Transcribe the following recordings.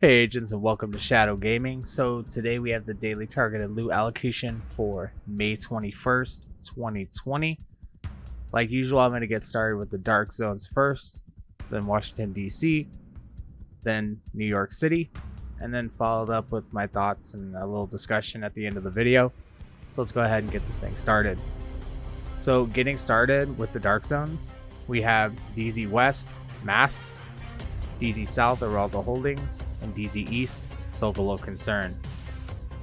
Hey agents, and welcome to Shadow Gaming. So today we have the daily targeted loot allocation for May 21st, 2020. Like usual, I'm going to get started with the dark zones first, then Washington DC, then New York City, and then followed up with my thoughts and a little discussion at the end of the video. So let's go ahead and get this thing started. So getting started with the dark zones, we have DZ West, Masks, DZ South, Araldo Holdings, and DZ East, So Below Concern.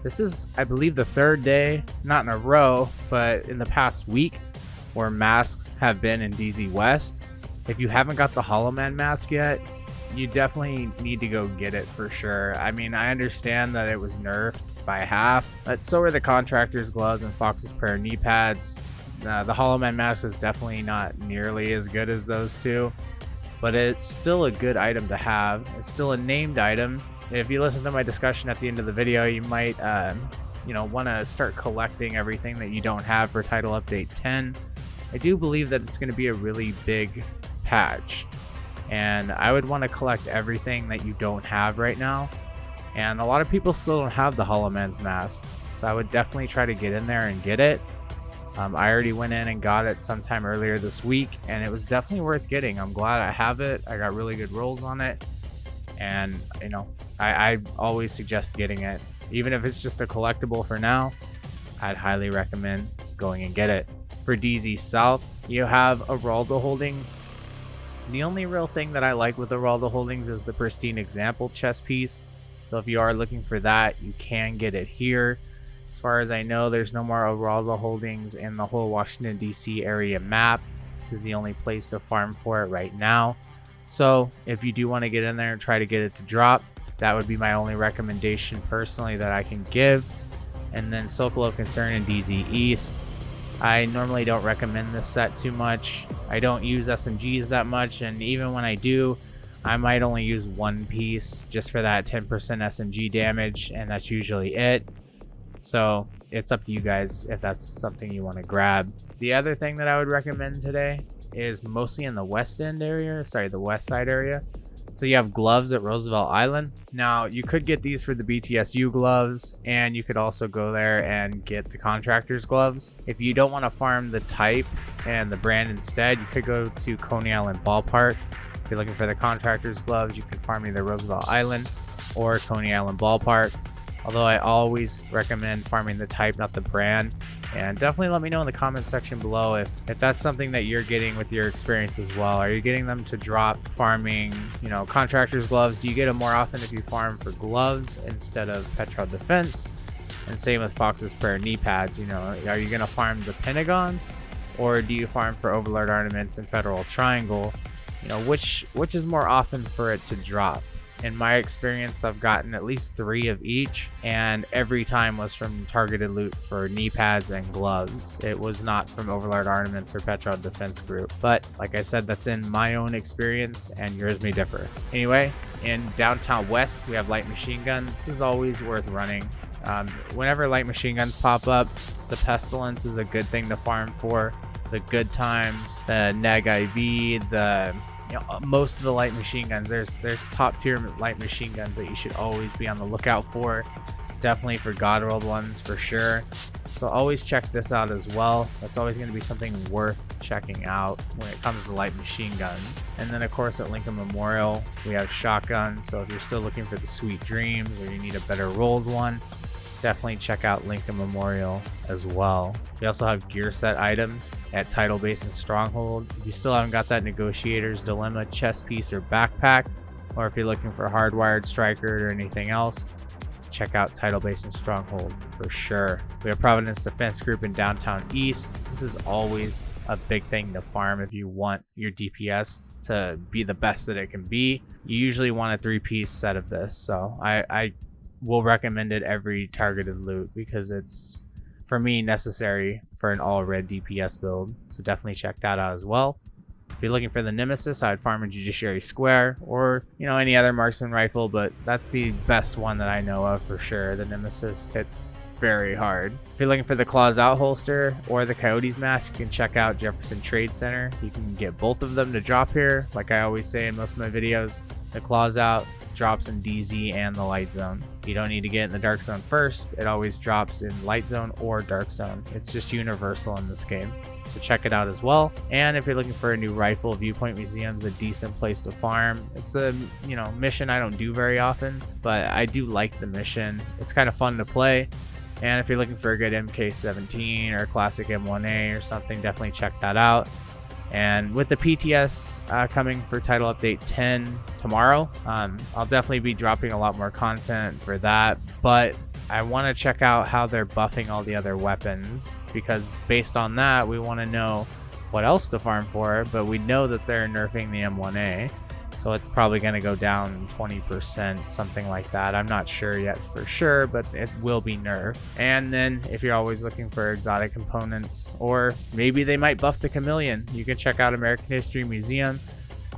This is, I believe, the third day, not in a row, but in the past week, where masks have been in DZ West. If you haven't got the Hollow Man mask yet, you definitely need to go get it for sure. I mean, I understand that it was nerfed by half, but so are the Contractor's Gloves and Fox's Prayer knee pads. The Hollow Man mask is definitely not nearly as good as those two, but it's still a good item to have. It's still a named item. If you listen to my discussion at the end of the video, you might want to start collecting everything that you don't have for Title Update 10. I do believe that it's going to be a really big patch, and I would want to collect everything that you don't have right now. And a lot of people still don't have the Hollow Man's mask, so I would definitely try to get in there and get it. I already went in and got it sometime earlier this week, and it was definitely worth getting. I'm glad I have it. I got really good rolls on it, and I always suggest getting it. Even if it's just a collectible for now, I'd highly recommend going and get it. For DZ South, you have Araldo Holdings. The only real thing that I like with Araldo Holdings is the Pristine Example chess piece. So if you are looking for that, you can get it here. As far as I know, there's no more Araldo Holdings in the whole Washington DC area map. This is the only place to farm for it right now. So if you do want to get in there and try to get it to drop, that would be my only recommendation personally that I can give. And then So Below Concern and DZ East, I normally don't recommend this set too much. I don't use SMGs that much, and even when I do, I might only use one piece just for that 10% SMG damage, and that's usually it. So it's up to you guys if that's something you want to grab. The other thing that I would recommend today is mostly in the west side area. So you have gloves at Roosevelt Island. Now you could get these for the BTSU gloves, and you could also go there and get the Contractor's Gloves. If you don't want to farm the type and the brand instead, you could go to Coney Island Ballpark. If you're looking for the Contractor's Gloves, you can farm either Roosevelt Island or Coney Island Ballpark. Although I always recommend farming the type, not the brand. And definitely let me know in the comment section below if that's something that you're getting with your experience as well. Are you getting them to drop farming, Contractor's Gloves? Do you get them more often if you farm for gloves instead of Petro Defense? And same with Fox's Prayer knee pads. Are you going to farm the Pentagon, or do you farm for Overlord Ornaments and Federal Triangle? Which is more often for it to drop? In my experience, I've gotten at least 3 of each, and every time was from targeted loot for knee pads and gloves. It was not from Overlord Ornaments or Petro Defense Group. But like I said, that's in my own experience, and yours may differ. Anyway, in Downtown West, we have light machine guns. This is always worth running. Whenever light machine guns pop up, the Pestilence is a good thing to farm for. The Good Times, the Neg IV, most of the light machine guns, there's top tier light machine guns that you should always be on the lookout for. Definitely for God World ones for sure. So always check this out as well. That's always going to be something worth checking out when it comes to light machine guns. And then of course at Lincoln Memorial, we have shotguns. So if you're still looking for the Sweet Dreams or you need a better rolled one, definitely check out Lincoln Memorial as well. We also have gear set items at Tidal Basin Stronghold. If you still haven't got that Negotiator's Dilemma chest piece or backpack, or if you're looking for hardwired striker or anything else, check out Tidal Basin Stronghold for sure. We have Providence Defense Group in Downtown East. This is always a big thing to farm if you want your DPS to be the best that it can be. You usually want a 3-piece set of this, so I will recommend it every targeted loot because it's, for me, necessary for an all red DPS build. So definitely check that out as well. If you're looking for the Nemesis, I'd farm in Judiciary Square or any other marksman rifle, but that's the best one that I know of for sure. The Nemesis hits very hard. If you're looking for the Claws Out holster or the Coyotes mask, you can check out Jefferson Trade Center. You can get both of them to drop here. Like I always say in most of my videos, the Claws Out drops in DZ and the light zone. You don't need to get in the dark zone first. It always drops in light zone or dark zone. It's just universal in this game. So check it out as well. And if you're looking for a new rifle, Viewpoint Museum's a decent place to farm. It's a, mission I don't do very often, but I do like the mission. It's kind of fun to play. And if you're looking for a good MK17 or classic M1A or something, definitely check that out. And with the PTS coming for Title Update 10 tomorrow, I'll definitely be dropping a lot more content for that. But I want to check out how they're buffing all the other weapons, because based on that, we want to know what else to farm for. But we know that they're nerfing the M1A, so it's probably going to go down 20%, something like that. I'm not sure yet for sure, but it will be nerfed. And then if you're always looking for exotic components, or maybe they might buff the chameleon, you can check out American History Museum.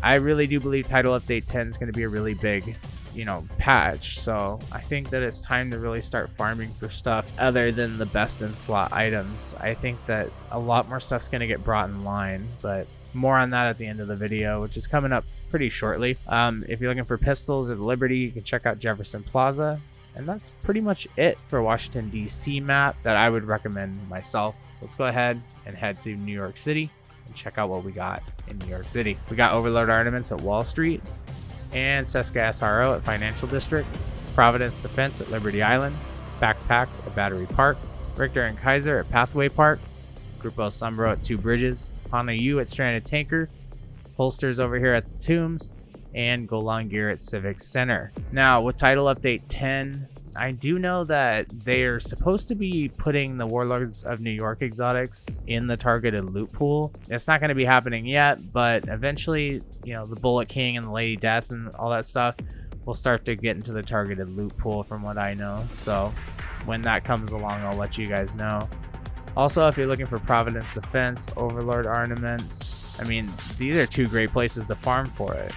I really do believe Title Update 10 is going to be a really big patch, so I think that it's time to really start farming for stuff other than the best in slot items. I think that a lot more stuff's going to get brought in line, but more on that at the end of the video, which is coming up pretty shortly. If you're looking for pistols or the Liberty, you can check out Jefferson Plaza. And that's pretty much it for Washington, D.C. map that I would recommend myself. So let's go ahead and head to New York City and check out what we got in New York City. We got Overlord Armaments at Wall Street, and Seska SRO at Financial District, Providence Defense at Liberty Island, Backpacks at Battery Park, Richter and Kaiser at Pathway Park, Grupo Sombro at Two Bridges, Hana U at Stranded Tanker, Holsters over here at the Tombs, and Golan Gear at Civic Center. Now, with Title Update 10, I do know that they're supposed to be putting the Warlords of New York exotics in the targeted loot pool. It's not going to be happening yet, but eventually, the Bullet King and the Lady Death and all that stuff will start to get into the targeted loot pool from what I know. So when that comes along, I'll let you guys know. Also, if you're looking for Providence Defense, Overlord Armaments, these are two great places to farm for it.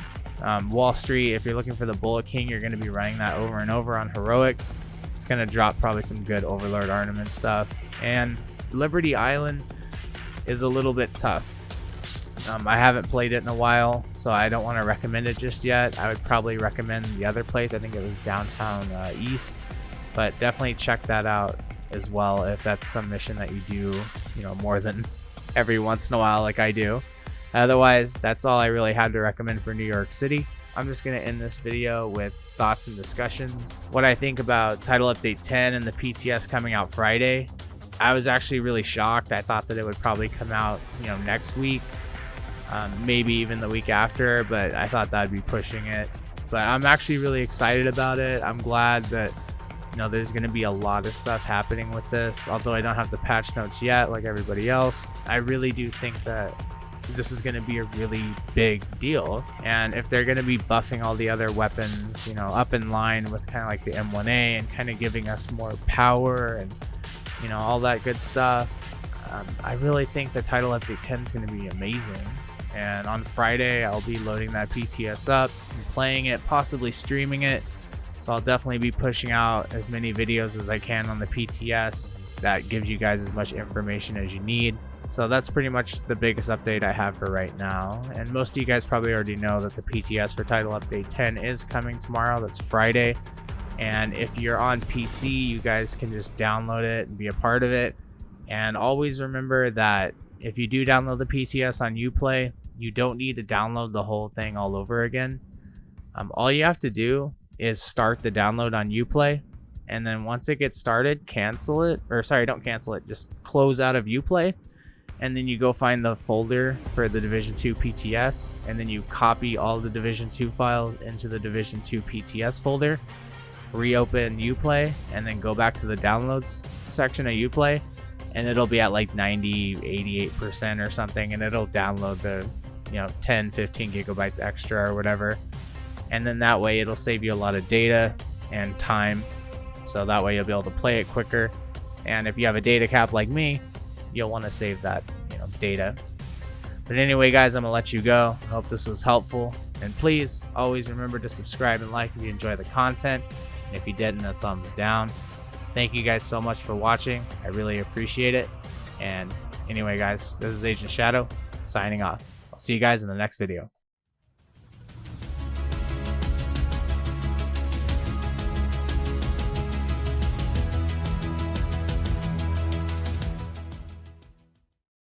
Wall Street, if you're looking for the Bullet King, you're going to be running that over and over on Heroic. It's going to drop probably some good Overlord Armament stuff. And Liberty Island is a little bit tough. I haven't played it in a while, so I don't want to recommend it just yet. I would probably recommend the other place. I think it was downtown East, but definitely check that out as well if that's some mission that you do, more than every once in a while like I do. Otherwise, that's all I really had to recommend for New York City. I'm just going to end this video with thoughts and discussions. What I think about Title Update 10 and the PTS coming out Friday. I was actually really shocked. I thought that it would probably come out, next week, maybe even the week after, but I thought that'd be pushing it. But I'm actually really excited about it. I'm glad that, there's going to be a lot of stuff happening with this. Although I don't have the patch notes yet like everybody else, I really do think that this is going to be a really big deal. And if they're going to be buffing all the other weapons, up in line with kind of like the M1A and kind of giving us more power and, all that good stuff, I really think the Title Update 10 is going to be amazing. And on Friday, I'll be loading that PTS up and playing it, possibly streaming it. So I'll definitely be pushing out as many videos as I can on the PTS. That gives you guys as much information as you need. So that's pretty much the biggest update I have for right now. And most of you guys probably already know that the PTS for Title Update 10 is coming tomorrow. That's Friday. And if you're on PC, you guys can just download it and be a part of it. And always remember that if you do download the PTS on uPlay, you don't need to download the whole thing all over again. All you have to do is start the download on uPlay. And then once it gets started, cancel it. Or sorry, don't cancel it. Just close out of uPlay. And then you go find the folder for the Division 2 PTS, and then you copy all the Division 2 files into the Division 2 PTS folder, reopen uPlay, and then go back to the downloads section of uPlay, and it'll be at like 88% or something, and it'll download the 10 15 gigabytes extra or whatever. And then that way it'll save you a lot of data and time, so that way you'll be able to play it quicker. And if you have a data cap like me, you'll want to save that data. But anyway, guys, I'm gonna let you go. I hope this was helpful, and please always remember to subscribe and like if you enjoy the content, and if you didn't, a thumbs down. Thank you guys so much for watching. I really appreciate it. And anyway, guys, this is Agent Shadow signing off. I'll see you guys in the next video.